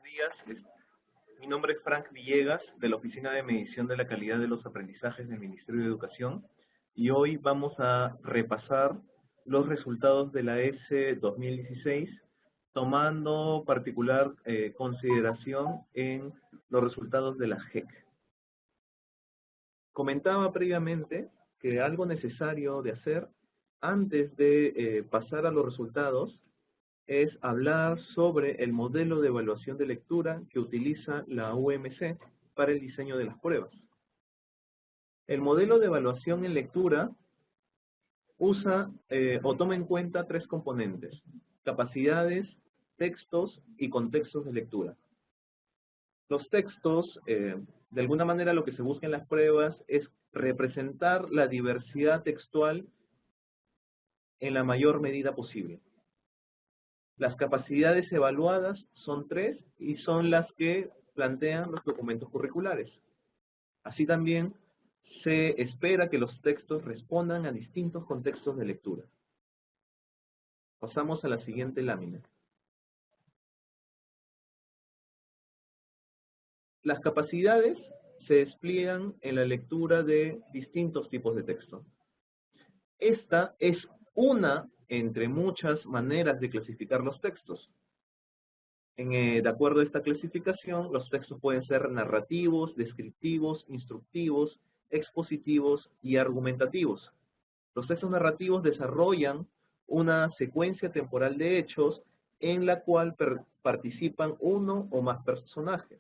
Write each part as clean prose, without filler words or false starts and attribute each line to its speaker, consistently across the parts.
Speaker 1: días. Mi nombre es Frank Villegas, de la Oficina de Medición de la Calidad de los Aprendizajes del Ministerio de Educación, y hoy vamos a repasar los resultados de la ESE 2016, tomando particular consideración en los resultados de la JEC. Comentaba previamente que algo necesario de hacer antes de pasar a los resultados es hablar sobre el modelo de evaluación de lectura que utiliza la UMC para el diseño de las pruebas. El modelo de evaluación en lectura usa o toma en cuenta tres componentes: capacidades, textos y contextos de lectura. Los textos, de alguna manera lo que se busca en las pruebas es representar la diversidad textual en la mayor medida posible. Las capacidades evaluadas son tres y son las que plantean los documentos curriculares. Así también se espera que los textos respondan a distintos contextos de lectura. Pasamos a la siguiente lámina. Las capacidades se despliegan en la lectura de distintos tipos de texto. Esta es una entre muchas maneras de clasificar los textos. De acuerdo a esta clasificación, los textos pueden ser narrativos, descriptivos, instructivos, expositivos y argumentativos. Los textos narrativos desarrollan una secuencia temporal de hechos en la cual participan uno o más personajes.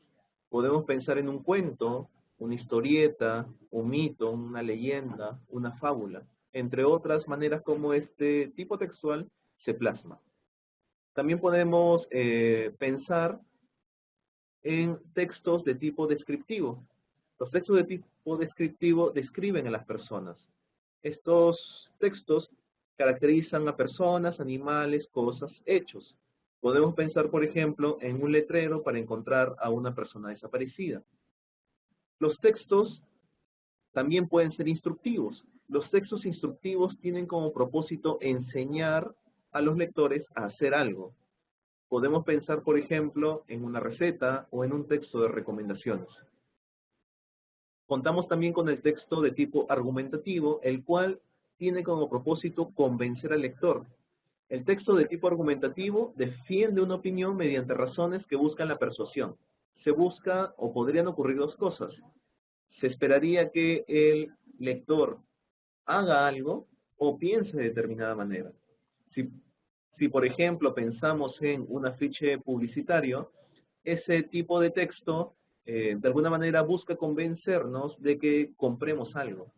Speaker 1: Podemos pensar en un cuento, una historieta, un mito, una leyenda, una fábula, entre otras maneras como este tipo textual se plasma. También podemos pensar en textos de tipo descriptivo. Los textos de tipo descriptivo describen a las personas. Estos textos caracterizan a personas, animales, cosas, hechos. Podemos pensar, por ejemplo, en un letrero para encontrar a una persona desaparecida. Los textos también pueden ser instructivos. Los textos instructivos tienen como propósito enseñar a los lectores a hacer algo. Podemos pensar, por ejemplo, en una receta o en un texto de recomendaciones. Contamos también con el texto de tipo argumentativo, el cual tiene como propósito convencer al lector. El texto de tipo argumentativo defiende una opinión mediante razones que buscan la persuasión. Se busca, o podrían ocurrir dos cosas. Se esperaría que el lector haga algo o piense de determinada manera. Si por ejemplo pensamos en un afiche publicitario, ese tipo de texto de alguna manera busca convencernos de que compremos algo.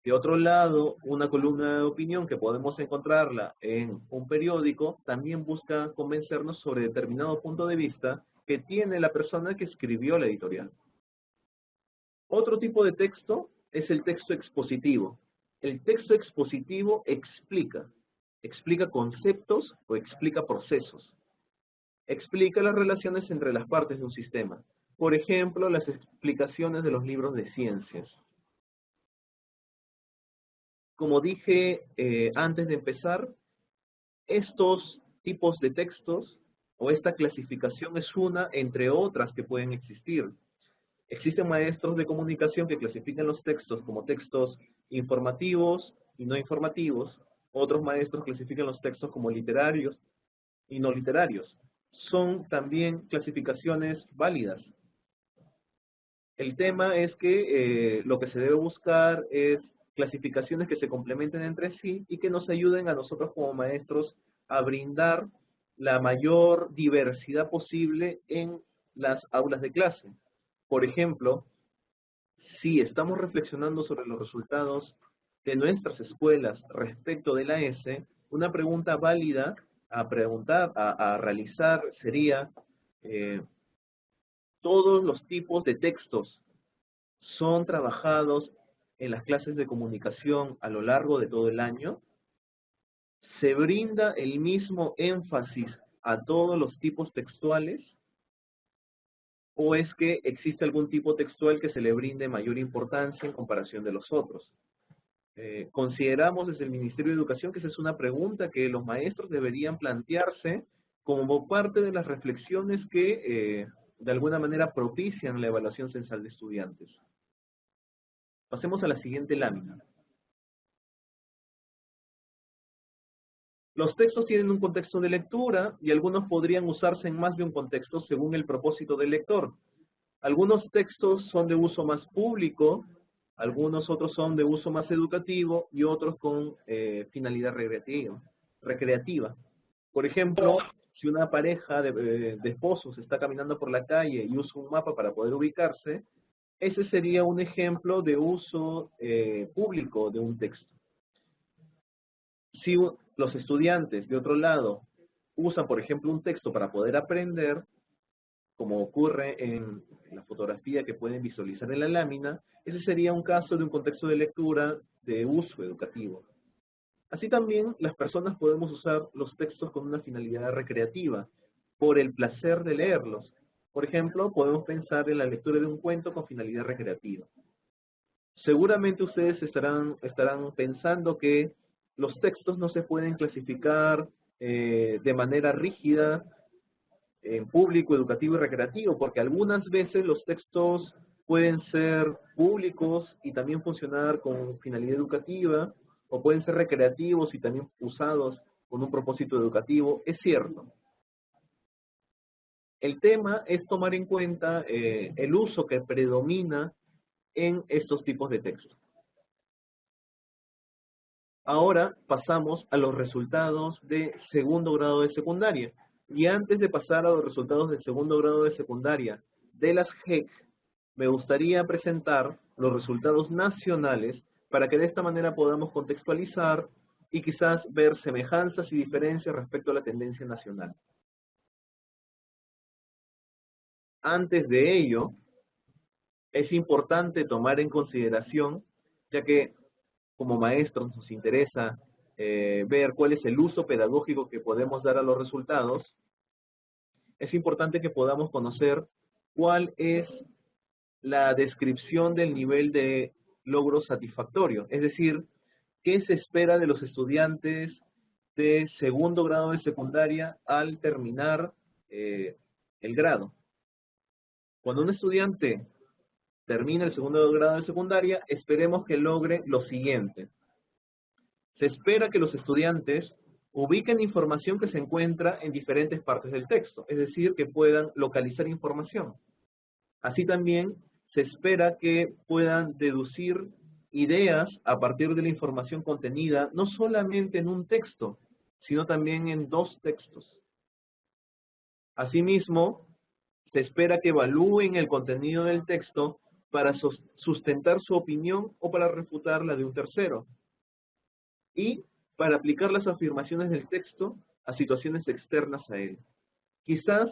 Speaker 1: De otro lado, una columna de opinión que podemos encontrarla en un periódico también busca convencernos sobre determinado punto de vista que tiene la persona que escribió la editorial. Otro tipo de texto es el texto expositivo. El texto expositivo explica conceptos o explica procesos. Explica las relaciones entre las partes de un sistema. Por ejemplo, las explicaciones de los libros de ciencias. Como dije antes de empezar, estos tipos de textos o esta clasificación es una entre otras que pueden existir. Existen maestros de comunicación que clasifican los textos como textos informativos y no informativos. Otros maestros clasifican los textos como literarios y no literarios. Son también clasificaciones válidas. El tema es que lo que se debe buscar es clasificaciones que se complementen entre sí y que nos ayuden a nosotros como maestros a brindar la mayor diversidad posible en las aulas de clase. Por ejemplo, si estamos reflexionando sobre los resultados de nuestras escuelas respecto de la ESE, una pregunta válida a realizar sería, ¿todos los tipos de textos son trabajados en las clases de comunicación a lo largo de todo el año? ¿Se brinda el mismo énfasis a todos los tipos textuales? ¿O es que existe algún tipo textual que se le brinde mayor importancia en comparación de los otros? Consideramos desde el Ministerio de Educación que esa es una pregunta que los maestros deberían plantearse como parte de las reflexiones que de alguna manera propician la evaluación censal de estudiantes. Pasemos a la siguiente lámina. Los textos tienen un contexto de lectura y algunos podrían usarse en más de un contexto según el propósito del lector. Algunos textos son de uso más público, algunos otros son de uso más educativo y otros con finalidad recreativa. Por ejemplo, si una pareja de esposos está caminando por la calle y usa un mapa para poder ubicarse, ese sería un ejemplo de uso público de un texto. Si los estudiantes, de otro lado, usan, por ejemplo, un texto para poder aprender, como ocurre en la fotografía que pueden visualizar en la lámina, ese sería un caso de un contexto de lectura de uso educativo. Así también, las personas podemos usar los textos con una finalidad recreativa, por el placer de leerlos. Por ejemplo, podemos pensar en la lectura de un cuento con finalidad recreativa. Seguramente ustedes estarán pensando que los textos no se pueden clasificar de manera rígida en público, educativo y recreativo, porque algunas veces los textos pueden ser públicos y también funcionar con finalidad educativa, o pueden ser recreativos y también usados con un propósito educativo. Es cierto. El tema es tomar en cuenta el uso que predomina en estos tipos de textos. Ahora pasamos a los resultados de segundo grado de secundaria. Y antes de pasar a los resultados de segundo grado de secundaria de las GEC, me gustaría presentar los resultados nacionales para que de esta manera podamos contextualizar y quizás ver semejanzas y diferencias respecto a la tendencia nacional. Antes de ello, es importante tomar en consideración, ya que como maestros nos interesa ver cuál es el uso pedagógico que podemos dar a los resultados, es importante que podamos conocer cuál es la descripción del nivel de logro satisfactorio, es decir, qué se espera de los estudiantes de segundo grado de secundaria al terminar el grado. Cuando un estudiante termina el segundo grado de secundaria, esperemos que logre lo siguiente. Se espera que los estudiantes ubiquen información que se encuentra en diferentes partes del texto, es decir, que puedan localizar información. Así también se espera que puedan deducir ideas a partir de la información contenida, no solamente en un texto, sino también en dos textos. Asimismo, se espera que evalúen el contenido del texto para sustentar su opinión o para refutar la de un tercero, y para aplicar las afirmaciones del texto a situaciones externas a él. Quizás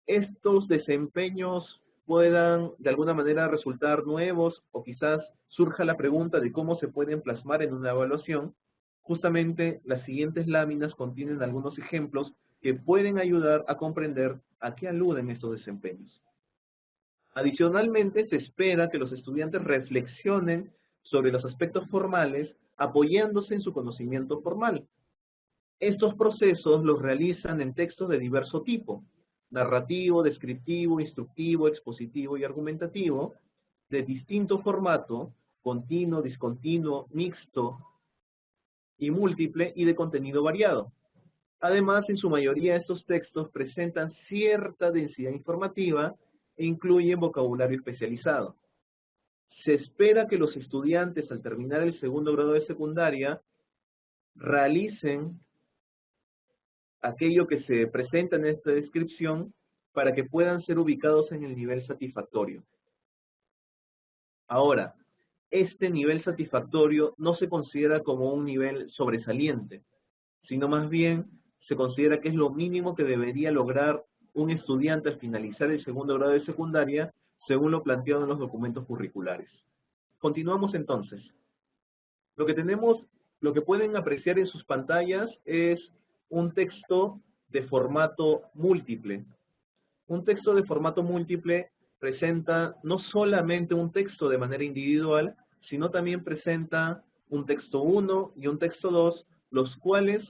Speaker 1: estos desempeños puedan de alguna manera resultar nuevos, o quizás surja la pregunta de cómo se pueden plasmar en una evaluación. Justamente las siguientes láminas contienen algunos ejemplos que pueden ayudar a comprender a qué aluden estos desempeños. Adicionalmente, se espera que los estudiantes reflexionen sobre los aspectos formales apoyándose en su conocimiento formal. Estos procesos los realizan en textos de diverso tipo: narrativo, descriptivo, instructivo, expositivo y argumentativo, de distinto formato, continuo, discontinuo, mixto y múltiple, y de contenido variado. Además, en su mayoría estos textos presentan cierta densidad informativa e incluyen vocabulario especializado. Se espera que los estudiantes, al terminar el segundo grado de secundaria, realicen aquello que se presenta en esta descripción para que puedan ser ubicados en el nivel satisfactorio. Ahora, este nivel satisfactorio no se considera como un nivel sobresaliente, sino más bien se considera que es lo mínimo que debería lograr un estudiante al finalizar el segundo grado de secundaria, según lo planteado en los documentos curriculares. Continuamos entonces. Lo que pueden apreciar en sus pantallas es un texto de formato múltiple. Un texto de formato múltiple presenta no solamente un texto de manera individual, sino también presenta un texto 1 y un texto 2, los cuales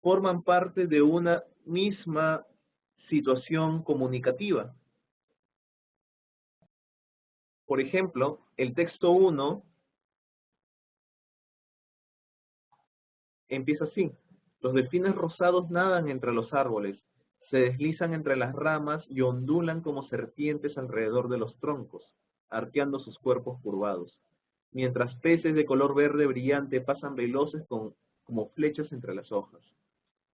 Speaker 1: forman parte de una misma situación comunicativa. Por ejemplo, el texto 1 empieza así. Los delfines rosados nadan entre los árboles, se deslizan entre las ramas y ondulan como serpientes alrededor de los troncos, arqueando sus cuerpos curvados, mientras peces de color verde brillante pasan veloces como flechas entre las hojas.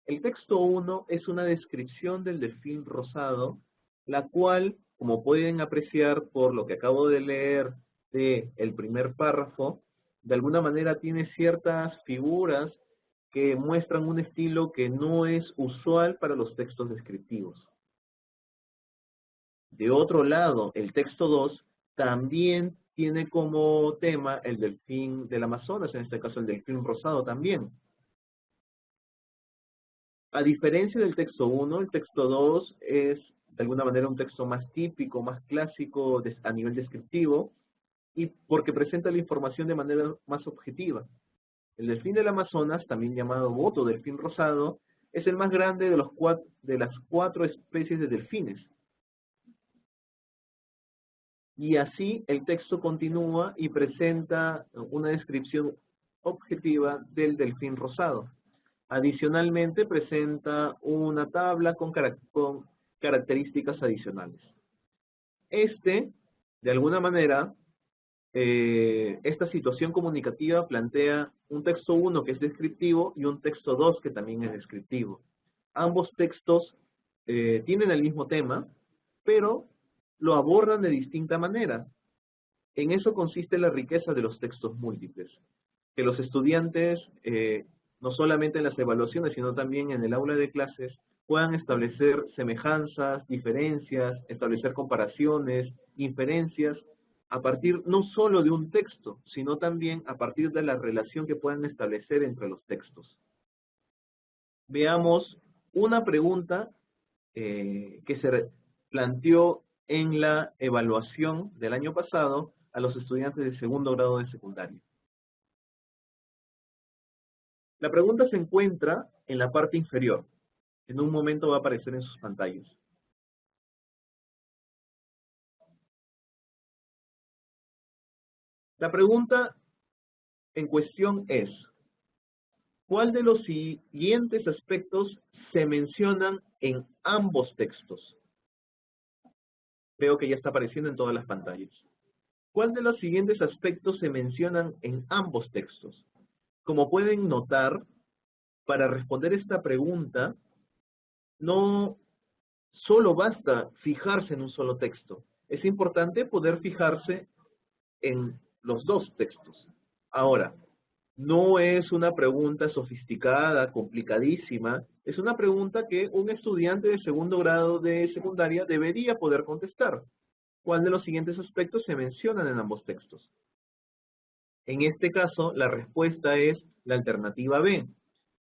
Speaker 1: El texto 1 es una descripción del delfín rosado, la cual, como pueden apreciar por lo que acabo de leer del primer párrafo, de alguna manera tiene ciertas figuras que muestran un estilo que no es usual para los textos descriptivos. De otro lado, el texto 2 también tiene como tema el delfín del Amazonas, en este caso el delfín rosado también. A diferencia del texto 1, el texto 2 es de alguna manera un texto más típico, más clásico a nivel descriptivo, y porque presenta la información de manera más objetiva. El delfín del Amazonas, también llamado boto delfín rosado, es el más grande de las 4 especies de delfines. Y así el texto continúa y presenta una descripción objetiva del delfín rosado. Adicionalmente presenta una tabla con características adicionales. De alguna manera, esta situación comunicativa plantea un texto 1 que es descriptivo y un texto 2 que también es descriptivo. Ambos textos tienen el mismo tema, pero lo abordan de distinta manera. En eso consiste la riqueza de los textos múltiples, que los estudiantes, no solamente en las evaluaciones, sino también en el aula de clases, puedan establecer semejanzas, diferencias, establecer comparaciones, inferencias, a partir no solo de un texto, sino también a partir de la relación que puedan establecer entre los textos. Veamos una pregunta que se planteó en la evaluación del año pasado a los estudiantes de segundo grado de secundaria. La pregunta se encuentra en la parte inferior. En un momento va a aparecer en sus pantallas. La pregunta en cuestión es: ¿cuál de los siguientes aspectos se mencionan en ambos textos? Veo que ya está apareciendo en todas las pantallas. ¿Cuál de los siguientes aspectos se mencionan en ambos textos? Como pueden notar, para responder esta pregunta, no solo basta fijarse en un solo texto. Es importante poder fijarse en los dos textos. Ahora, no es una pregunta sofisticada, complicadísima, es una pregunta que un estudiante de segundo grado de secundaria debería poder contestar. ¿Cuál de los siguientes aspectos se mencionan en ambos textos? En este caso, la respuesta es la alternativa B,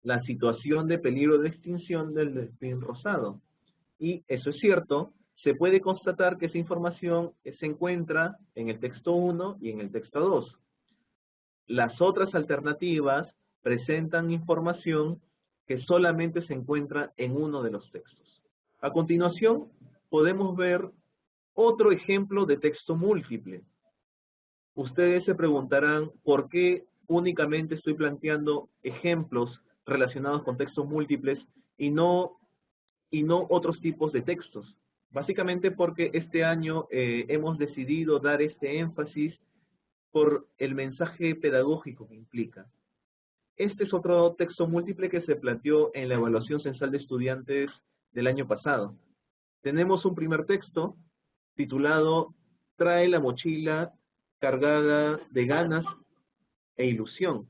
Speaker 1: la situación de peligro de extinción del delfín rosado. Y eso es cierto, se puede constatar que esa información se encuentra en el texto 1 y en el texto 2. Las otras alternativas presentan información que solamente se encuentra en uno de los textos. A continuación, podemos ver otro ejemplo de texto múltiple. Ustedes se preguntarán por qué únicamente estoy planteando ejemplos relacionados con textos múltiples y no otros tipos de textos. Básicamente porque este año hemos decidido dar este énfasis por el mensaje pedagógico que implica. Este es otro texto múltiple que se planteó en la evaluación censal de estudiantes del año pasado. Tenemos un primer texto titulado "Trae la mochila cargada de ganas e ilusión".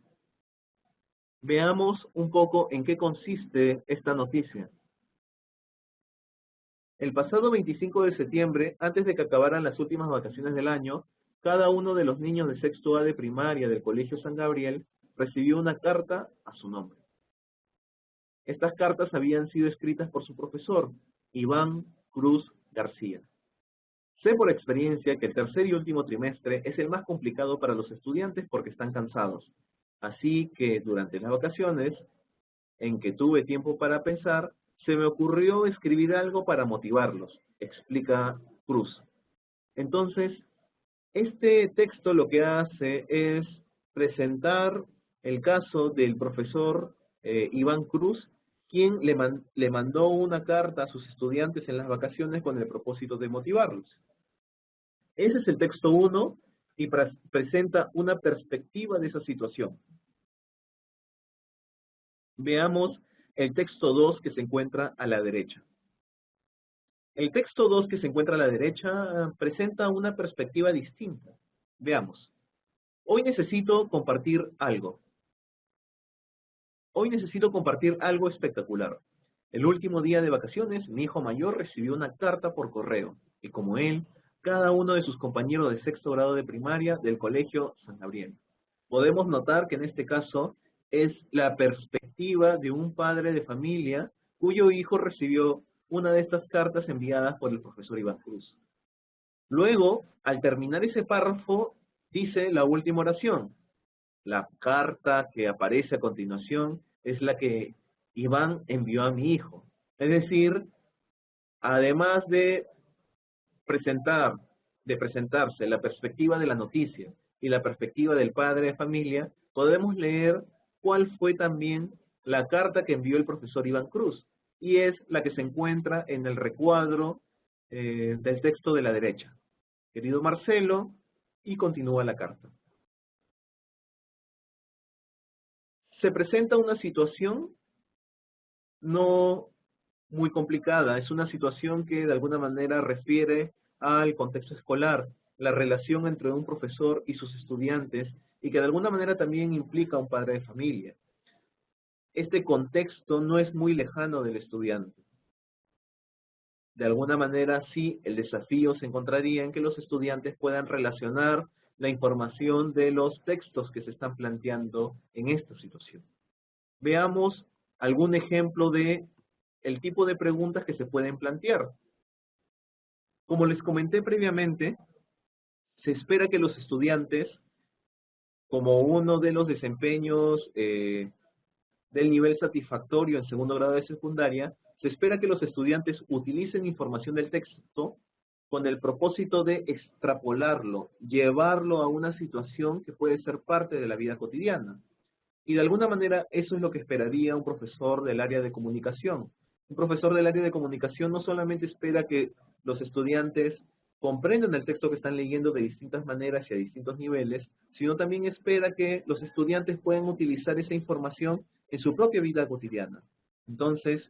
Speaker 1: Veamos un poco en qué consiste esta noticia. El pasado 25 de septiembre, antes de que acabaran las últimas vacaciones del año, cada uno de los niños de sexto A de primaria del Colegio San Gabriel recibió una carta a su nombre. Estas cartas habían sido escritas por su profesor, Iván Cruz García. Sé por experiencia que el tercer y último trimestre es el más complicado para los estudiantes porque están cansados. Así que durante las vacaciones en que tuve tiempo para pensar, se me ocurrió escribir algo para motivarlos, explica Cruz. Entonces, este texto lo que hace es presentar el caso del profesor Iván Cruz, quien le mandó una carta a sus estudiantes en las vacaciones con el propósito de motivarlos. Ese es el texto 1 y presenta una perspectiva de esa situación. Veamos el texto 2 que se encuentra a la derecha. El texto 2 que se encuentra a la derecha presenta una perspectiva distinta. Veamos. Hoy necesito compartir algo. Hoy necesito compartir algo espectacular. El último día de vacaciones, mi hijo mayor recibió una carta por correo, y como él, cada uno de sus compañeros de sexto grado de primaria del colegio San Gabriel. Podemos notar que en este caso es la perspectiva de un padre de familia cuyo hijo recibió una de estas cartas enviadas por el profesor Iván Cruz. Luego, al terminar ese párrafo, dice la última oración. La carta que aparece a continuación es la que Iván envió a mi hijo. Es decir, además de presentarse la perspectiva de la noticia y la perspectiva del padre de familia, podemos leer cuál fue también la carta que envió el profesor Iván Cruz, y es la que se encuentra en el recuadro del texto de la derecha. Querido Marcelo, y continúa la carta. Se presenta una situación no muy complicada, es una situación que de alguna manera refiere al contexto escolar, la relación entre un profesor y sus estudiantes, y que de alguna manera también implica a un padre de familia. Este contexto no es muy lejano del estudiante. De alguna manera, sí, el desafío se encontraría en que los estudiantes puedan relacionar la información de los textos que se están planteando en esta situación. Veamos algún ejemplo de el tipo de preguntas que se pueden plantear. Como les comenté previamente, se espera que los estudiantes, como uno de los desempeños del nivel satisfactorio en segundo grado de secundaria, se espera que los estudiantes utilicen información del texto con el propósito de extrapolarlo, llevarlo a una situación que puede ser parte de la vida cotidiana. Y de alguna manera eso es lo que esperaría un profesor del área de comunicación. Un profesor del área de comunicación no solamente espera que los estudiantes comprendan el texto que están leyendo de distintas maneras y a distintos niveles, sino también espera que los estudiantes puedan utilizar esa información en su propia vida cotidiana. Entonces,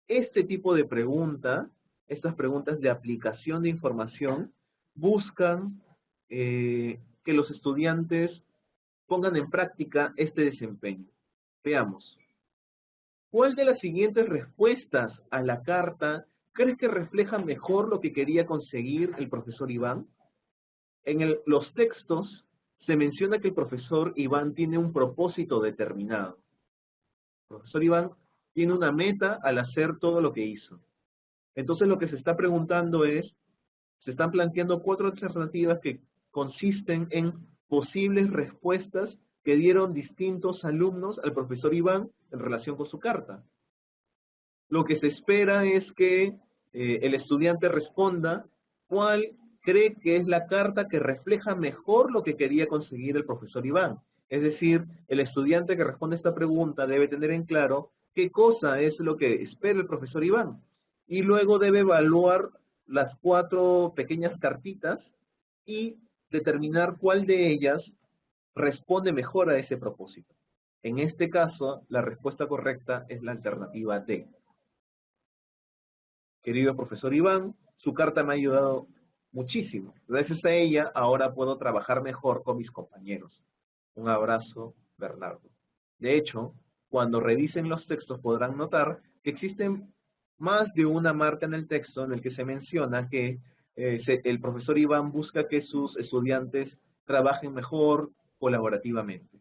Speaker 1: este tipo de pregunta, estas preguntas de aplicación de información, buscan que los estudiantes pongan en práctica este desempeño. Veamos. ¿Cuál de las siguientes respuestas a la carta crees que refleja mejor lo que quería conseguir el profesor Iván? En los textos se menciona que el profesor Iván tiene un propósito determinado. El profesor Iván tiene una meta al hacer todo lo que hizo. Entonces lo que se está preguntando es, se están planteando 4 alternativas que consisten en posibles respuestas que dieron distintos alumnos al profesor Iván en relación con su carta. Lo que se espera es que el estudiante responda cuál cree que es la carta que refleja mejor lo que quería conseguir el profesor Iván. Es decir, el estudiante que responde a esta pregunta debe tener en claro qué cosa es lo que espera el profesor Iván. Y luego debe evaluar las 4 pequeñas cartitas y determinar cuál de ellas responde mejor a ese propósito. En este caso, la respuesta correcta es la alternativa D. Querido profesor Iván, su carta me ha ayudado muchísimo. Gracias a ella, ahora puedo trabajar mejor con mis compañeros. Un abrazo, Bernardo. De hecho, cuando revisen los textos podrán notar que existen más de una marca en el texto en el que se menciona que el profesor Iván busca que sus estudiantes trabajen mejor colaborativamente.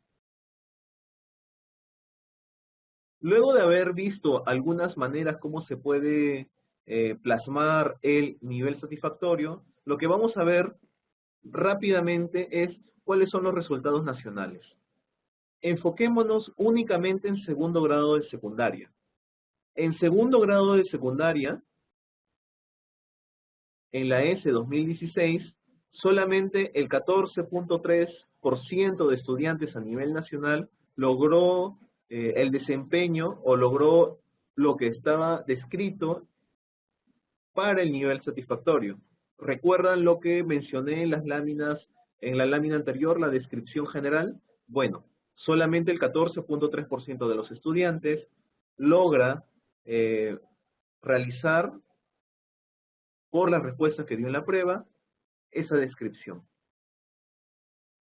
Speaker 1: Luego de haber visto algunas maneras cómo se puede plasmar el nivel satisfactorio, lo que vamos a ver rápidamente es cuáles son los resultados nacionales. Enfoquémonos únicamente en segundo grado de secundaria. En segundo grado de secundaria, en la S 2016, solamente el 14.3% de estudiantes a nivel nacional logró el desempeño o logró lo que estaba descrito para el nivel satisfactorio. ¿Recuerdan lo que mencioné en las láminas, en la lámina anterior, la descripción general? Bueno, solamente el 14.3% de los estudiantes logra realizar, por las respuestas que dio en la prueba, esa descripción.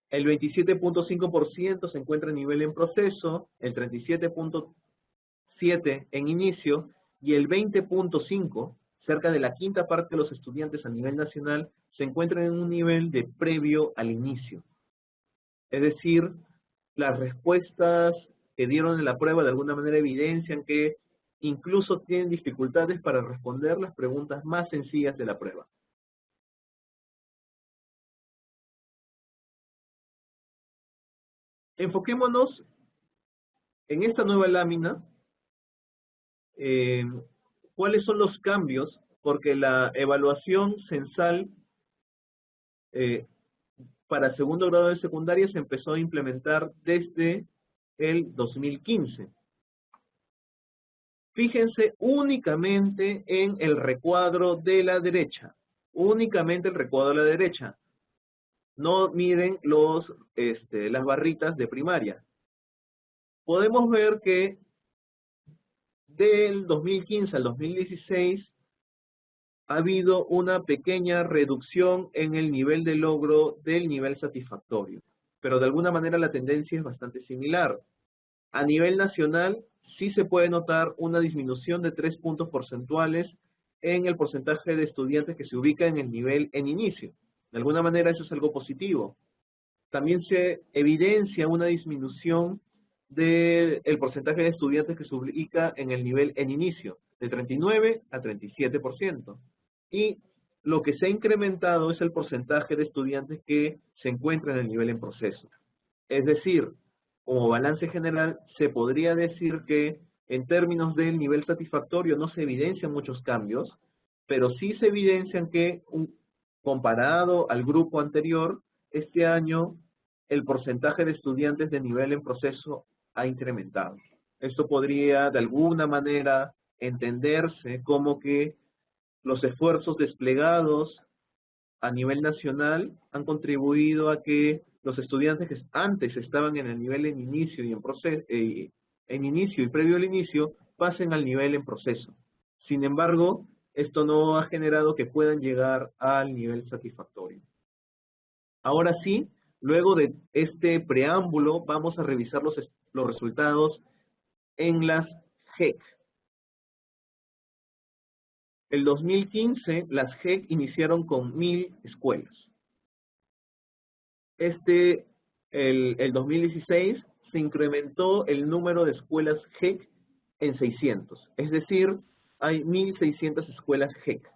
Speaker 1: El 27.5% se encuentra en nivel en proceso, el 37.7% en inicio y el 20.5%, cerca de la quinta parte de los estudiantes a nivel nacional, se encuentran en un nivel de previo al inicio. Es decir, las respuestas que dieron en la prueba de alguna manera evidencian que incluso tienen dificultades para responder las preguntas más sencillas de la prueba. Enfoquémonos en esta nueva lámina, cuáles son los cambios, porque la evaluación censal para segundo grado de secundaria se empezó a implementar desde el 2015. Fíjense únicamente en el recuadro de la derecha, únicamente el recuadro de la derecha. No miren las barritas de primaria. Podemos ver que del 2015 al 2016 ha habido una pequeña reducción en el nivel de logro del nivel satisfactorio, pero de alguna manera la tendencia es bastante similar. A nivel nacional sí se puede notar una disminución de 3 puntos porcentuales en el porcentaje de estudiantes que se ubican en el nivel en inicio. De alguna manera eso es algo positivo. También se evidencia una disminución del porcentaje de estudiantes que se ubica en el nivel en inicio, de 39 a 37%. Y lo que se ha incrementado es el porcentaje de estudiantes que se encuentran en el nivel en proceso. Es decir, como balance general, se podría decir que en términos del nivel satisfactorio no se evidencian muchos cambios, pero sí se evidencian que, comparado al grupo anterior, este año el porcentaje de estudiantes de nivel en proceso ha incrementado. Esto podría de alguna manera entenderse como que los esfuerzos desplegados a nivel nacional han contribuido a que los estudiantes que antes estaban en el nivel en inicio y en proceso, en inicio y previo al inicio, pasen al nivel en proceso. Sin embargo, esto no ha generado que puedan llegar al nivel satisfactorio. Ahora sí, luego de este preámbulo, vamos a revisar los resultados en las GEC. El 2015, las GEC iniciaron con 1000 escuelas. El 2016 se incrementó el número de escuelas GEC en 600, es decir, hay 1600 escuelas GEC.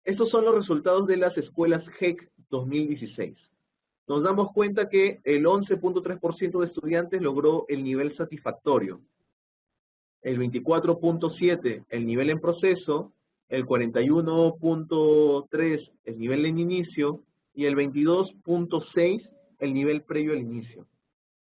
Speaker 1: Estos son los resultados de las escuelas GEC 2016. Nos damos cuenta que el 11.3% de estudiantes logró el nivel satisfactorio, el 24.7% el nivel en proceso, el 41.3% el nivel en inicio y el 22.6% el nivel previo al inicio.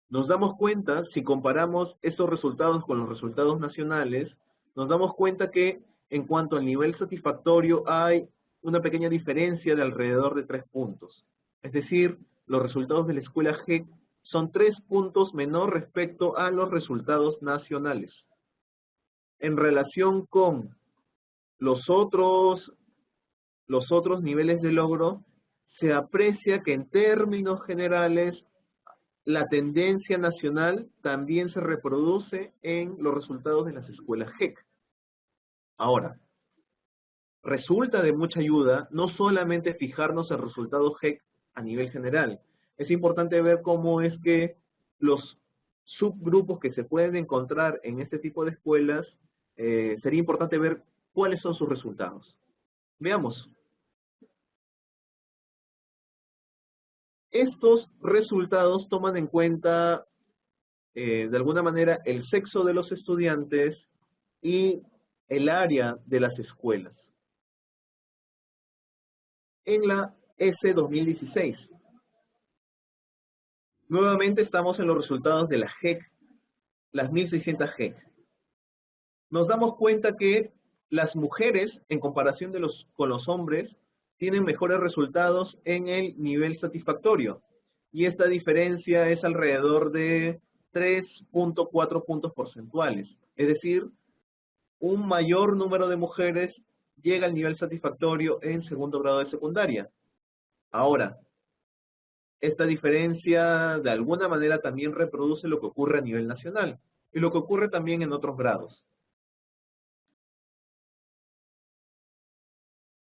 Speaker 1: Nos damos cuenta, si comparamos estos resultados con los resultados nacionales, nos damos cuenta que en cuanto al nivel satisfactorio hay una pequeña diferencia de alrededor de 3 puntos. Es decir, los resultados de la escuela GEC son 3 puntos menor respecto a los resultados nacionales. En relación con los otros niveles de logro, se aprecia que en términos generales la tendencia nacional también se reproduce en los resultados de las escuelas GEC. Ahora, resulta de mucha ayuda no solamente fijarnos en resultados GEC a nivel general. Es importante ver cómo es que los subgrupos que se pueden encontrar en este tipo de escuelas, sería importante ver cuáles son sus resultados. Veamos. Estos resultados toman en cuenta de alguna manera, el sexo de los estudiantes y el área de las escuelas. En la S 2016, nuevamente estamos en los resultados de la GEC, las 1600 GEC. Nos damos cuenta que las mujeres, en comparación con los hombres, tienen mejores resultados en el nivel satisfactorio. Y esta diferencia es alrededor de 3.4 puntos porcentuales. Es decir, un mayor número de mujeres llega al nivel satisfactorio en segundo grado de secundaria. Ahora, esta diferencia de alguna manera también reproduce lo que ocurre a nivel nacional y lo que ocurre también en otros grados.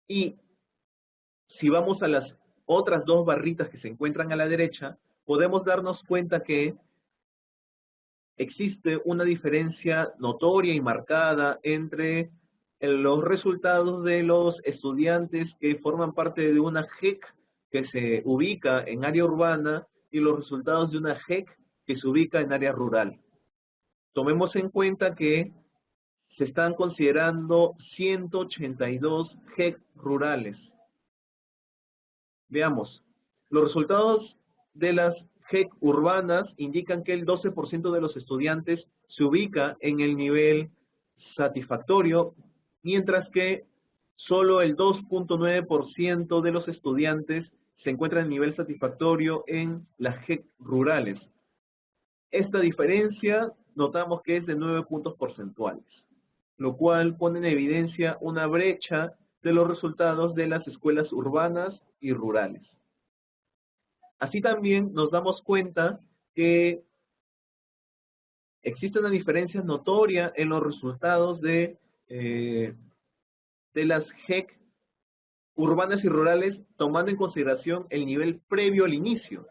Speaker 1: Y si vamos a las otras dos barritas que se encuentran a la derecha, podemos darnos cuenta que existe una diferencia notoria y marcada entre los resultados de los estudiantes que forman parte de una GEC que se ubica en área urbana y los resultados de una GEC que se ubica en área rural. Tomemos en cuenta que se están considerando 182 GEC rurales. Veamos, los resultados de las GEC urbanas indican que el 12% de los estudiantes se ubica en el nivel satisfactorio, mientras que solo el 2.9% de los estudiantes se encuentran en nivel satisfactorio en las GEC rurales. Esta diferencia notamos que es de 9 puntos porcentuales, lo cual pone en evidencia una brecha de los resultados de las escuelas urbanas y rurales. Así también nos damos cuenta que existe una diferencia notoria en los resultados de las GEC urbanas y rurales, tomando en consideración el nivel previo al inicio.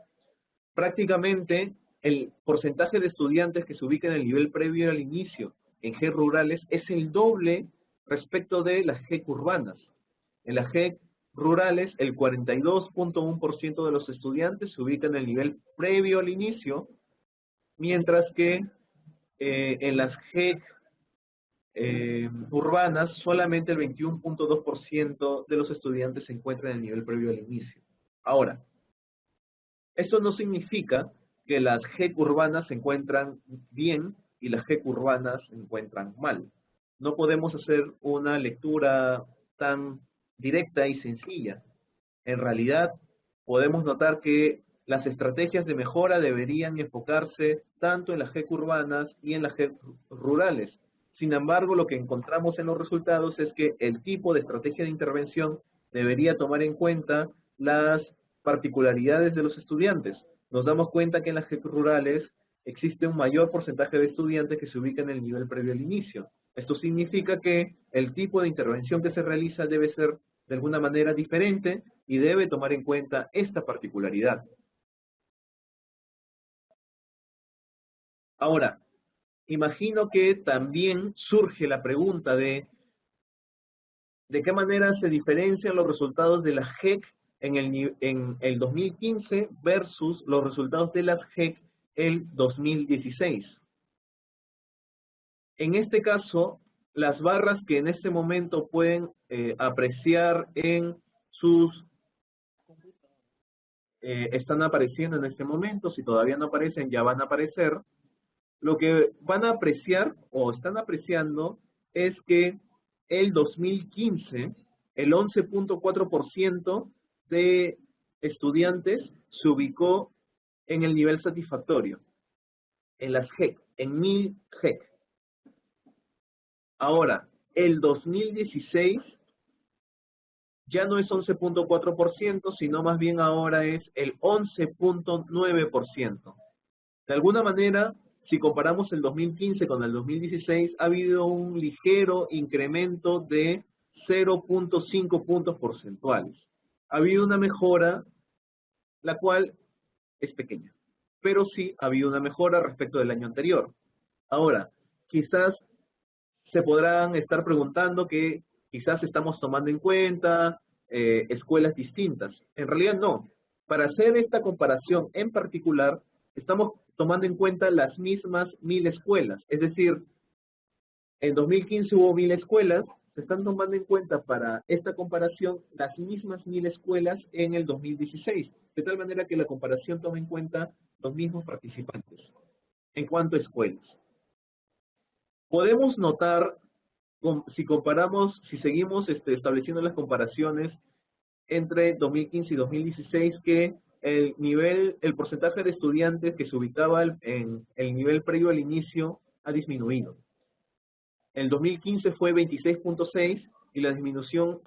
Speaker 1: Prácticamente el porcentaje de estudiantes que se ubican en el nivel previo al inicio en GEC rurales es el doble respecto de las GEC urbanas. En las GEC rurales, el 42.1% de los estudiantes se ubican en el nivel previo al inicio, mientras que en las GEC urbanas solamente el 21.2% de los estudiantes se encuentran en el nivel previo al inicio. Ahora, esto no significa que las GEC urbanas se encuentran bien y las GEC urbanas se encuentran mal. No podemos hacer una lectura tan directa y sencilla. En realidad, podemos notar que las estrategias de mejora deberían enfocarse tanto en las GEC urbanas y en las GEC rurales. Sin embargo, lo que encontramos en los resultados es que el tipo de estrategia de intervención debería tomar en cuenta las particularidades de los estudiantes. Nos damos cuenta que en las GEC rurales existe un mayor porcentaje de estudiantes que se ubican en el nivel previo al inicio. Esto significa que el tipo de intervención que se realiza debe ser de alguna manera diferente y debe tomar en cuenta esta particularidad. Ahora, imagino que también surge la pregunta de qué manera se diferencian los resultados de la GEC en el 2015 versus los resultados de las GEC el 2016. En este caso, las barras que en este momento pueden apreciar en sus están apareciendo en este momento, si todavía no aparecen, ya van a aparecer. Lo que van a apreciar o están apreciando es que el 2015, el 11.4% de estudiantes se ubicó en el nivel satisfactorio, en las GEC, en 1000 GEC. Ahora, el 2016 ya no es 11.4%, sino más bien ahora es el 11.9%. De alguna manera, si comparamos el 2015 con el 2016, ha habido un ligero incremento de 0.5 puntos porcentuales. Ha habido una mejora, la cual es pequeña, pero sí ha habido una mejora respecto del año anterior. Ahora, quizás se podrán estar preguntando que quizás estamos tomando en cuenta escuelas distintas. En realidad no. Para hacer esta comparación en particular, estamos tomando en cuenta las mismas 1000 escuelas. Es decir, en 2015 hubo 1000 escuelas, se están tomando en cuenta para esta comparación las mismas 1000 escuelas en el 2016, de tal manera que la comparación toma en cuenta los mismos participantes. En cuanto a escuelas, podemos notar, si comparamos, si seguimos estableciendo las comparaciones entre 2015 y 2016, que el porcentaje de estudiantes que se ubicaba en el nivel previo al inicio ha disminuido. El 2015 fue 26.6 y la disminución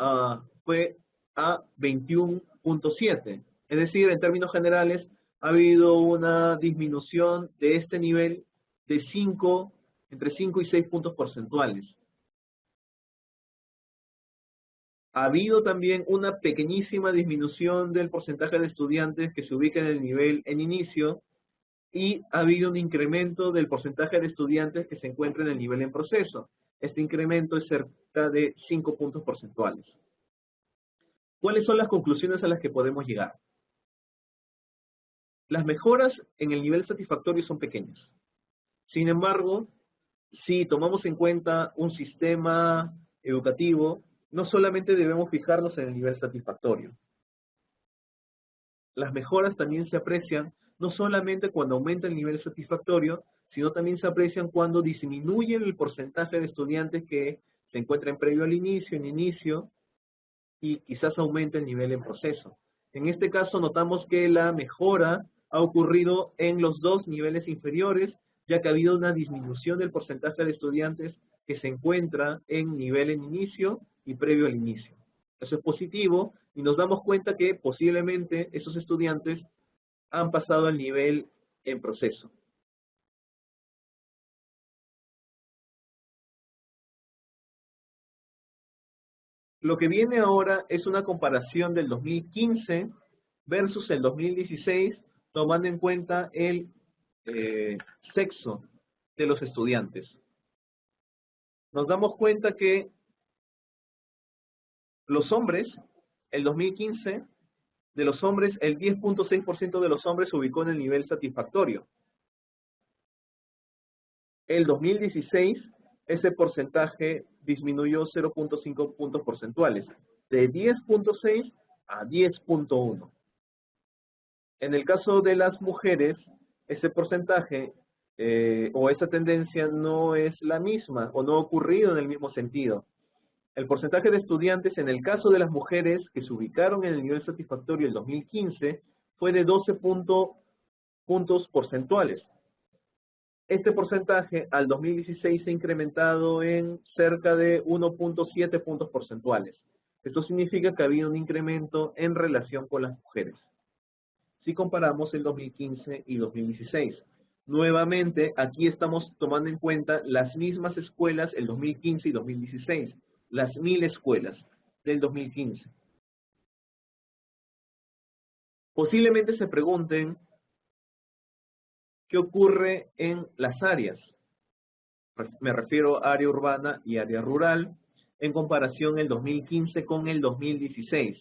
Speaker 1: fue a 21.7. Es decir, en términos generales, ha habido una disminución de este nivel de entre 5 y 6 puntos porcentuales. Ha habido también una pequeñísima disminución del porcentaje de estudiantes que se ubica en el nivel en inicio y ha habido un incremento del porcentaje de estudiantes que se encuentra en el nivel en proceso. Este incremento es cerca de 5 puntos porcentuales. ¿Cuáles son las conclusiones a las que podemos llegar? Las mejoras en el nivel satisfactorio son pequeñas. Sin embargo, si tomamos en cuenta un sistema educativo, no solamente debemos fijarnos en el nivel satisfactorio. Las mejoras también se aprecian no solamente cuando aumenta el nivel satisfactorio, sino también se aprecian cuando disminuye el porcentaje de estudiantes que se encuentran previo al inicio, en inicio, y quizás aumente el nivel en proceso. En este caso notamos que la mejora ha ocurrido en los dos niveles inferiores, ya que ha habido una disminución del porcentaje de estudiantes que se encuentra en nivel en inicio y previo al inicio. Eso es positivo y nos damos cuenta que posiblemente esos estudiantes han pasado al nivel en proceso. Lo que viene ahora es una comparación del 2015 versus el 2016, tomando en cuenta el sexo de los estudiantes. Nos damos cuenta que los hombres, el 2015, de los hombres, el 10.6% de los hombres se ubicó en el nivel satisfactorio. El 2016, ese porcentaje disminuyó 0.5 puntos porcentuales, de 10.6 a 10.1. En el caso de las mujeres, ese porcentaje o esa tendencia no es la misma o no ha ocurrido en el mismo sentido. El porcentaje de estudiantes en el caso de las mujeres que se ubicaron en el nivel satisfactorio el 2015 fue de 12 puntos porcentuales. Este porcentaje al 2016 se ha incrementado en cerca de 1.7 puntos porcentuales. Esto significa que ha habido un incremento en relación con las mujeres. Si comparamos el 2015 y 2016. Nuevamente, aquí estamos tomando en cuenta las mismas escuelas, el 2015 y 2016. Las 1000 escuelas del 2015. Posiblemente se pregunten, ¿qué ocurre en las áreas? Me refiero a área urbana y área rural, en comparación el 2015 con el 2016.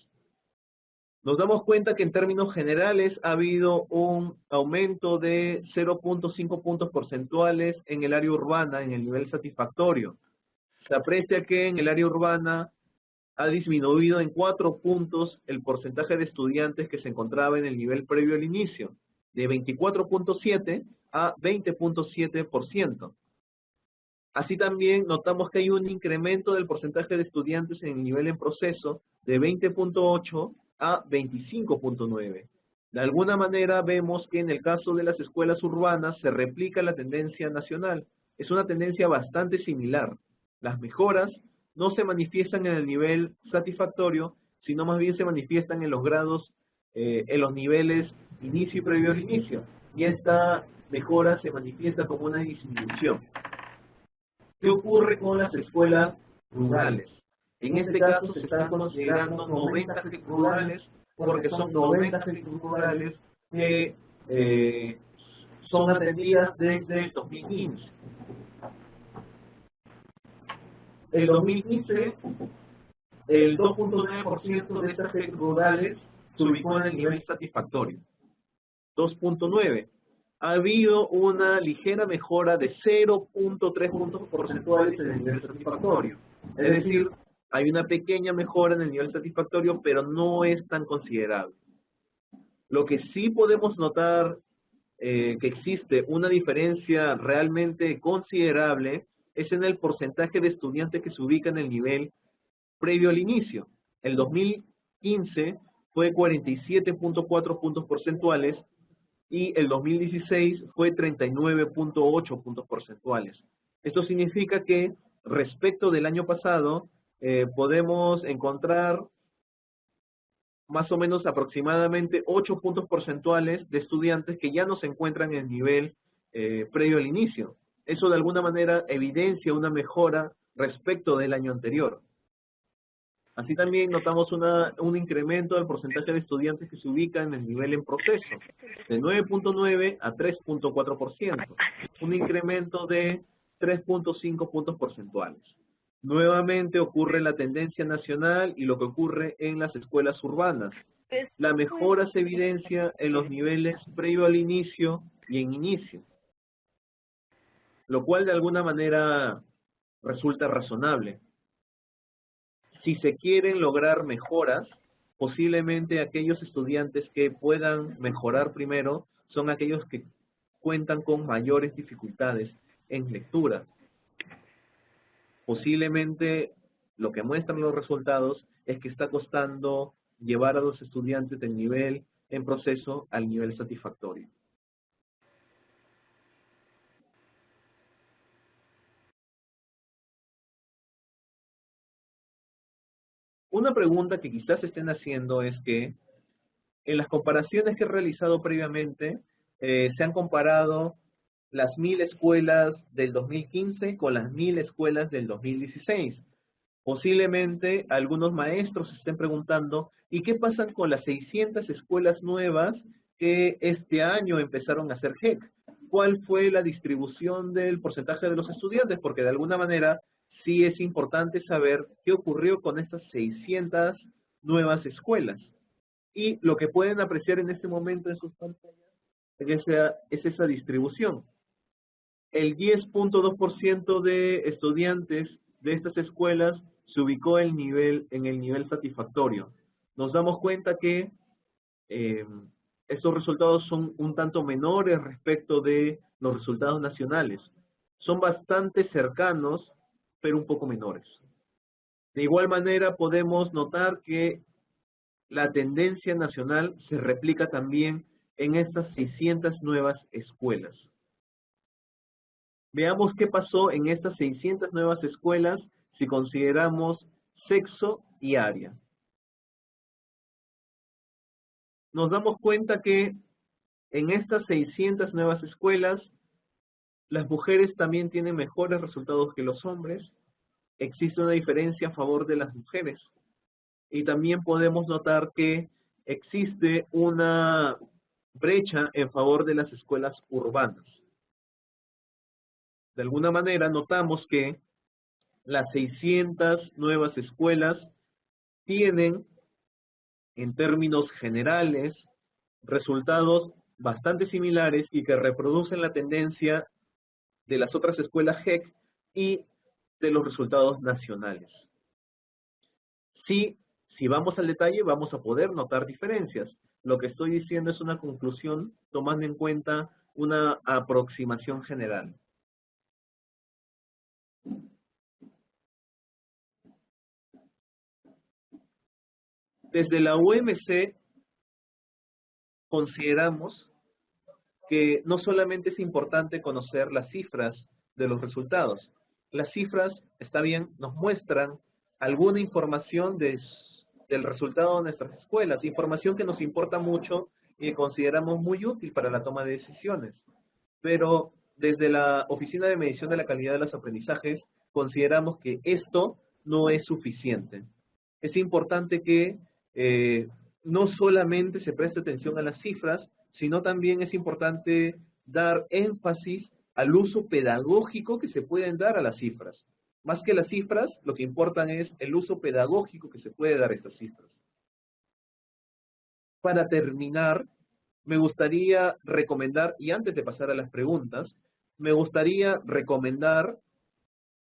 Speaker 1: Nos damos cuenta que en términos generales ha habido un aumento de 0.5 puntos porcentuales en el área urbana, en el nivel satisfactorio. Se aprecia que en el área urbana ha disminuido en 4 puntos el porcentaje de estudiantes que se encontraba en el nivel previo al inicio, de 24.7 a 20.7%. Así también notamos que hay un incremento del porcentaje de estudiantes en el nivel en proceso de 20.8 a 25.9. De alguna manera vemos que en el caso de las escuelas urbanas se replica la tendencia nacional. Es una tendencia bastante similar. Las mejoras no se manifiestan en el nivel satisfactorio, sino más bien se manifiestan en los grados, en los niveles inicio y previo al inicio. Y esta mejora se manifiesta como una disminución. ¿Qué ocurre con las escuelas rurales? En este caso se están considerando 90 FEC rurales porque son 90 FEC rurales que son atendidas desde el 2015. El 2015, el 2.9% de estas FEC rurales se ubicó en el nivel satisfactorio. 2.9. ha habido una ligera mejora de 0.3 puntos porcentuales en el nivel satisfactorio. Es decir, hay una pequeña mejora en el nivel satisfactorio, pero no es tan considerable. Lo que sí podemos notar que existe una diferencia realmente considerable es en el porcentaje de estudiantes que se ubican en el nivel previo al inicio. El 2015 fue 47.4 puntos porcentuales y el 2016 fue 39.8 puntos porcentuales. Esto significa que respecto del año pasado podemos encontrar más o menos aproximadamente 8 puntos porcentuales de estudiantes que ya no se encuentran en el nivel previo al inicio. Eso de alguna manera evidencia una mejora respecto del año anterior. Así también notamos un incremento del porcentaje de estudiantes que se ubican en el nivel en proceso, de 9.9 a 3.4%, un incremento de 3.5 puntos porcentuales. Nuevamente ocurre la tendencia nacional y lo que ocurre en las escuelas urbanas. La mejora se evidencia en los niveles previo al inicio y en inicio, lo cual de alguna manera resulta razonable. Si se quieren lograr mejoras, posiblemente aquellos estudiantes que puedan mejorar primero son aquellos que cuentan con mayores dificultades en lectura. Posiblemente lo que muestran los resultados es que está costando llevar a los estudiantes del nivel en proceso al nivel satisfactorio. Una pregunta que quizás estén haciendo es que en las comparaciones que he realizado previamente, se han comparado las 1000 escuelas del 2015 con las 1000 escuelas del 2016. Posiblemente algunos maestros se estén preguntando, ¿y qué pasa con las 600 escuelas nuevas que este año empezaron a hacer GEC? ¿Cuál fue la distribución del porcentaje de los estudiantes? Porque de alguna manera sí es importante saber qué ocurrió con estas 600 nuevas escuelas. Y lo que pueden apreciar en este momento en sus pantallas es esa distribución. El 10.2% de estudiantes de estas escuelas se ubicó en el nivel satisfactorio. Nos damos cuenta que estos resultados son un tanto menores respecto de los resultados nacionales. Son bastante cercanos, pero un poco menores. De igual manera, podemos notar que la tendencia nacional se replica también en estas 600 nuevas escuelas. Veamos qué pasó en estas 600 nuevas escuelas si consideramos sexo y área. Nos damos cuenta que en estas 600 nuevas escuelas, las mujeres también tienen mejores resultados que los hombres. Existe una diferencia a favor de las mujeres. Y también podemos notar que existe una brecha en favor de las escuelas urbanas. De alguna manera notamos que las 600 nuevas escuelas tienen, en términos generales, resultados bastante similares y que reproducen la tendencia de las otras escuelas GEC y de los resultados nacionales. Si vamos al detalle, vamos a poder notar diferencias. Lo que estoy diciendo es una conclusión tomando en cuenta una aproximación general. Desde la UMC consideramos que no solamente es importante conocer las cifras de los resultados. Las cifras, está bien, nos muestran alguna información del resultado de nuestras escuelas, información que nos importa mucho y que consideramos muy útil para la toma de decisiones. Pero desde la Oficina de Medición de la Calidad de los Aprendizajes, consideramos que esto no es suficiente. Es importante que no solamente se preste atención a las cifras, sino también es importante dar énfasis al uso pedagógico que se pueden dar a las cifras. Más que las cifras, lo que importan es el uso pedagógico que se puede dar a estas cifras. Para terminar, me gustaría recomendar, y antes de pasar a las preguntas, me gustaría recomendar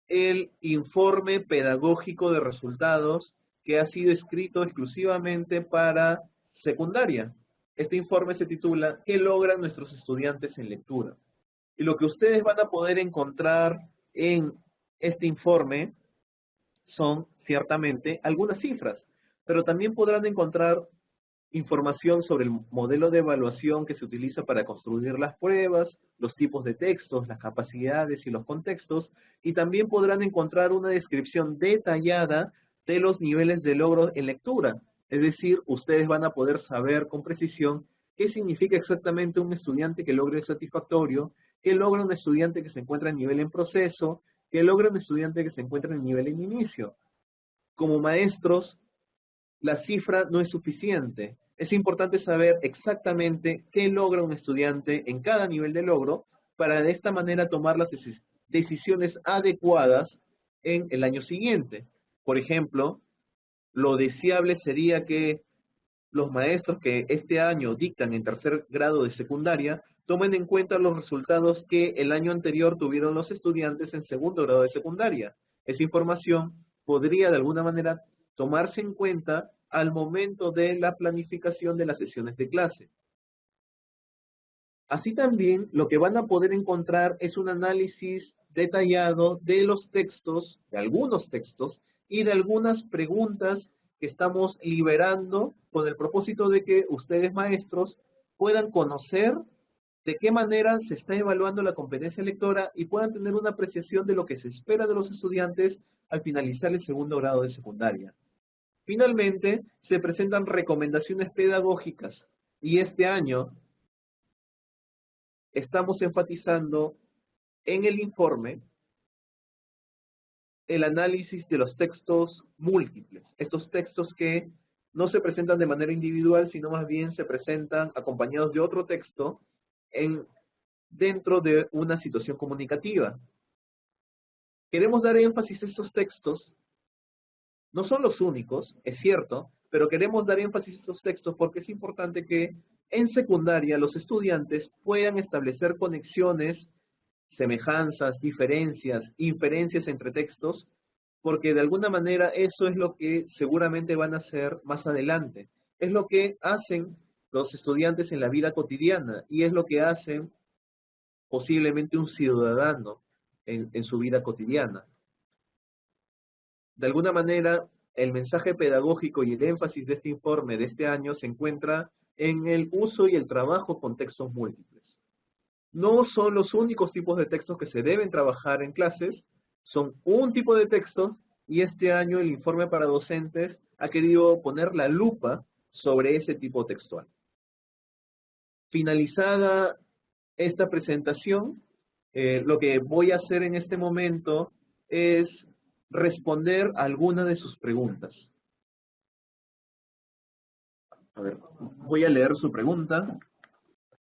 Speaker 1: el informe pedagógico de resultados que ha sido escrito exclusivamente para secundaria. Este informe se titula ¿Qué logran nuestros estudiantes en lectura? Y lo que ustedes van a poder encontrar en este informe son ciertamente algunas cifras, pero también podrán encontrar información sobre el modelo de evaluación que se utiliza para construir las pruebas, los tipos de textos, las capacidades y los contextos, y también podrán encontrar una descripción detallada de los niveles de logro en lectura. Es decir, ustedes van a poder saber con precisión qué significa exactamente un estudiante que logre el satisfactorio, qué logra un estudiante que se encuentra en nivel en proceso, qué logra un estudiante que se encuentra en nivel en inicio. Como maestros, la cifra no es suficiente. Es importante saber exactamente qué logra un estudiante en cada nivel de logro para de esta manera tomar las decisiones adecuadas en el año siguiente. Por ejemplo, lo deseable sería que los maestros que este año dictan en tercer grado de secundaria tomen en cuenta los resultados que el año anterior tuvieron los estudiantes en segundo grado de secundaria. Esa información podría de alguna manera tomarse en cuenta al momento de la planificación de las sesiones de clase. Así también lo que van a poder encontrar es un análisis detallado de los textos, de algunos textos y de algunas preguntas que estamos liberando con el propósito de que ustedes maestros puedan conocer de qué manera se está evaluando la competencia lectora y puedan tener una apreciación de lo que se espera de los estudiantes al finalizar el segundo grado de secundaria. Finalmente, se presentan recomendaciones pedagógicas y este año estamos enfatizando en el informe el análisis de los textos múltiples, estos textos que no se presentan de manera individual, sino más bien se presentan acompañados de otro texto dentro de una situación comunicativa. Queremos dar énfasis a estos textos. No son los únicos, es cierto, pero queremos dar énfasis a estos textos porque es importante que en secundaria los estudiantes puedan establecer conexiones, semejanzas, diferencias, inferencias entre textos, porque de alguna manera eso es lo que seguramente van a hacer más adelante. Es lo que hacen los estudiantes en la vida cotidiana y es lo que hacen posiblemente un ciudadano en su vida cotidiana. De alguna manera, el mensaje pedagógico y el énfasis de este informe de este año se encuentra en el uso y el trabajo con textos múltiples. No son los únicos tipos de textos que se deben trabajar en clases, son un tipo de textos y este año el informe para docentes ha querido poner la lupa sobre ese tipo textual. Finalizada esta presentación, lo que voy a hacer en este momento es responder a alguna de sus preguntas. A ver, voy a leer su pregunta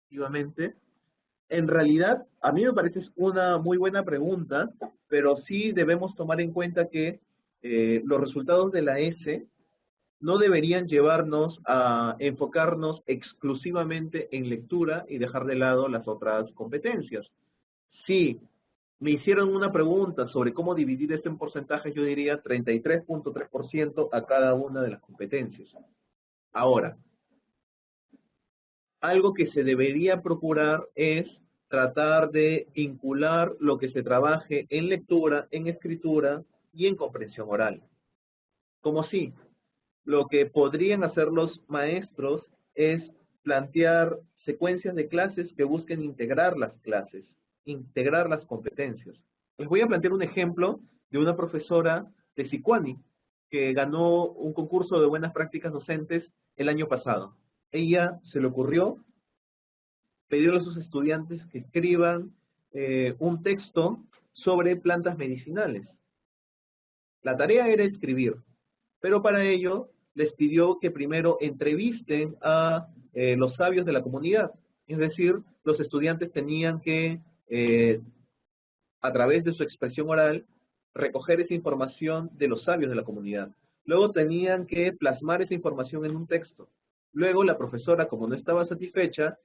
Speaker 1: activamente. En realidad, a mí me parece una muy buena pregunta, pero sí debemos tomar en cuenta que los resultados de la S no deberían llevarnos a enfocarnos exclusivamente en lectura y dejar de lado las otras competencias. Si me hicieron una pregunta sobre cómo dividir esto en porcentajes, yo diría 33.3% a cada una de las competencias. Ahora, algo que se debería procurar es tratar de vincular lo que se trabaje en lectura, en escritura y en comprensión oral. Como si lo que podrían hacer los maestros es plantear secuencias de clases que busquen integrar las clases, integrar las competencias. Les voy a plantear un ejemplo de una profesora de Sicuani que ganó un concurso de buenas prácticas docentes el año pasado. Ella se le ocurrió pedirle a sus estudiantes que escriban un texto sobre plantas medicinales. La tarea era escribir, pero para ello les pidió que primero entrevisten a los sabios de la comunidad. Es decir, los estudiantes tenían que, a través de su expresión oral, recoger esa información de los sabios de la comunidad. Luego tenían que plasmar esa información en un texto. Luego la profesora, como no estaba satisfecha,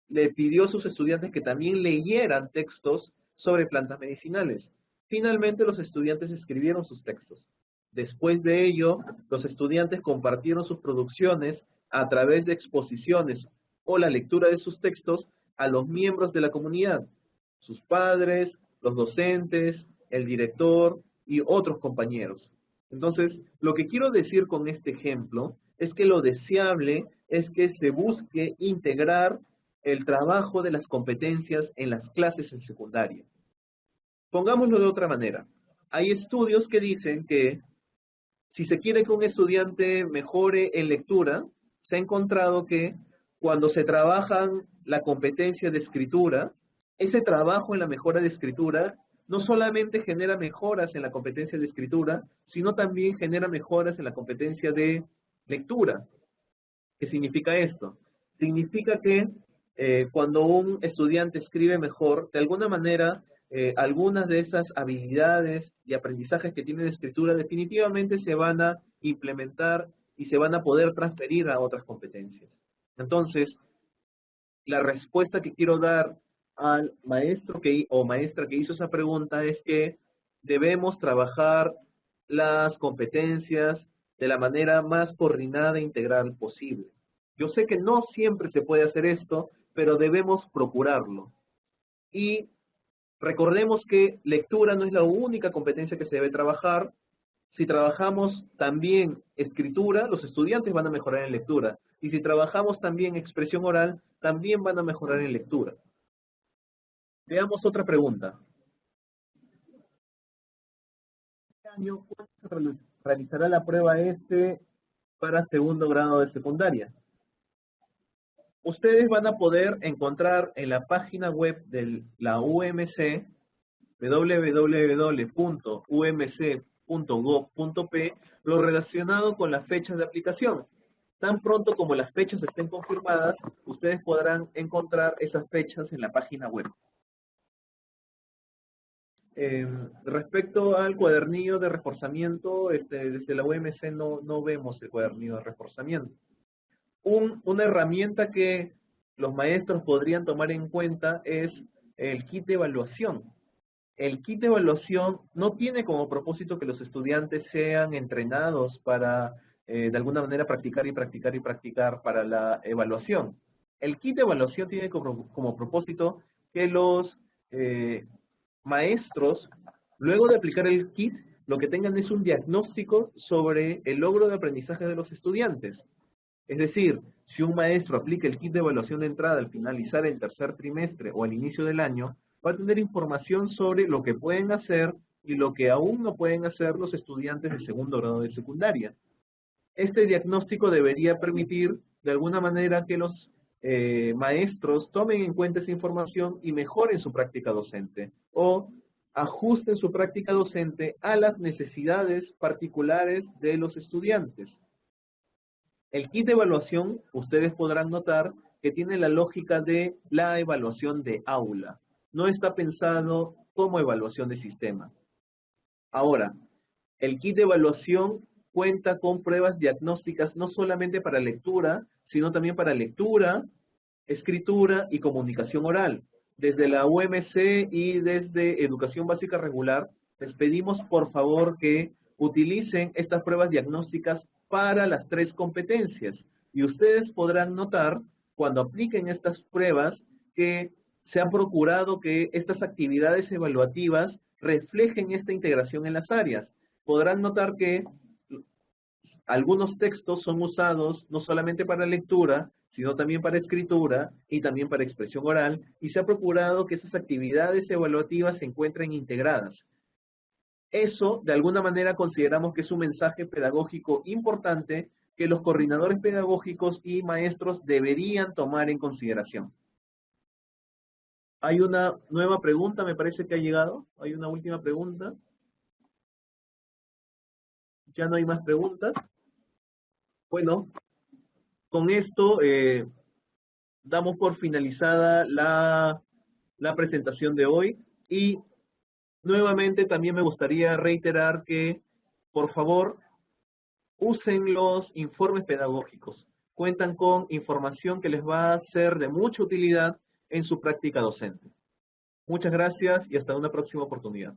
Speaker 1: le pidió a sus estudiantes que también leyeran textos sobre plantas medicinales. Finalmente los estudiantes escribieron sus textos. Después de ello, los estudiantes compartieron sus producciones a través de exposiciones o la lectura de sus textos a los miembros de la comunidad, sus padres, los docentes, el director y otros compañeros. Entonces, lo que quiero decir con este ejemplo es que lo deseable es que se busque integrar el trabajo de las competencias en las clases en secundaria. Pongámoslo de otra manera. Hay estudios que dicen que si se quiere que un estudiante mejore en lectura, se ha encontrado que cuando se trabaja la competencia de escritura, ese trabajo en la mejora de escritura no solamente genera mejoras en la competencia de escritura, sino también genera mejoras en la competencia de lectura. ¿Qué significa esto? Significa que cuando un estudiante escribe mejor, de alguna manera, algunas de esas habilidades y aprendizajes que tiene de escritura definitivamente se van a implementar y se van a poder transferir a otras competencias. Entonces, la respuesta que quiero dar al maestro o maestra que hizo esa pregunta es que debemos trabajar las competencias de la manera más coordinada e integral posible. Yo sé que no siempre se puede hacer esto, pero debemos procurarlo. Y recordemos que lectura no es la única competencia que se debe trabajar. Si trabajamos también escritura, los estudiantes van a mejorar en lectura. Y si trabajamos también expresión oral, también van a mejorar en lectura. Veamos otra pregunta. ¿Este año cuándo se realizará la prueba para segundo grado de secundaria? Ustedes van a poder encontrar en la página web de la UMC, www.umc.gov.p, lo relacionado con las fechas de aplicación. Tan pronto como las fechas estén confirmadas, ustedes podrán encontrar esas fechas en la página web. Respecto al cuadernillo de reforzamiento, desde la UMC no vemos el cuadernillo de reforzamiento. Una herramienta que los maestros podrían tomar en cuenta es el kit de evaluación. El kit de evaluación no tiene como propósito que los estudiantes sean entrenados para, de alguna manera, practicar y practicar y practicar para la evaluación. El kit de evaluación tiene como propósito que los maestros, luego de aplicar el kit, lo que tengan es un diagnóstico sobre el logro de aprendizaje de los estudiantes. Es decir, si un maestro aplica el kit de evaluación de entrada al finalizar el tercer trimestre o al inicio del año, va a tener información sobre lo que pueden hacer y lo que aún no pueden hacer los estudiantes de segundo grado de secundaria. Este diagnóstico debería permitir, de alguna manera, que los maestros tomen en cuenta esa información y mejoren su práctica docente o ajusten su práctica docente a las necesidades particulares de los estudiantes. El kit de evaluación, ustedes podrán notar que tiene la lógica de la evaluación de aula. No está pensado como evaluación de sistema. Ahora, el kit de evaluación cuenta con pruebas diagnósticas no solamente para lectura, sino también para lectura, escritura y comunicación oral. Desde la UMC y desde Educación Básica Regular, les pedimos por favor que utilicen estas pruebas diagnósticas para las tres competencias. Y ustedes podrán notar, cuando apliquen estas pruebas, que se ha procurado que estas actividades evaluativas reflejen esta integración en las áreas. Podrán notar que algunos textos son usados no solamente para lectura, sino también para escritura y también para expresión oral, y se ha procurado que esas actividades evaluativas se encuentren integradas. Eso, de alguna manera, consideramos que es un mensaje pedagógico importante que los coordinadores pedagógicos y maestros deberían tomar en consideración. Hay una nueva pregunta, me parece que ha llegado. Hay una última pregunta. Ya no hay más preguntas. Bueno, con esto damos por finalizada la presentación de hoy y nuevamente también me gustaría reiterar que, por favor, usen los informes pedagógicos. cuentan con información que les va a ser de mucha utilidad en su práctica docente. Muchas gracias y hasta una próxima oportunidad.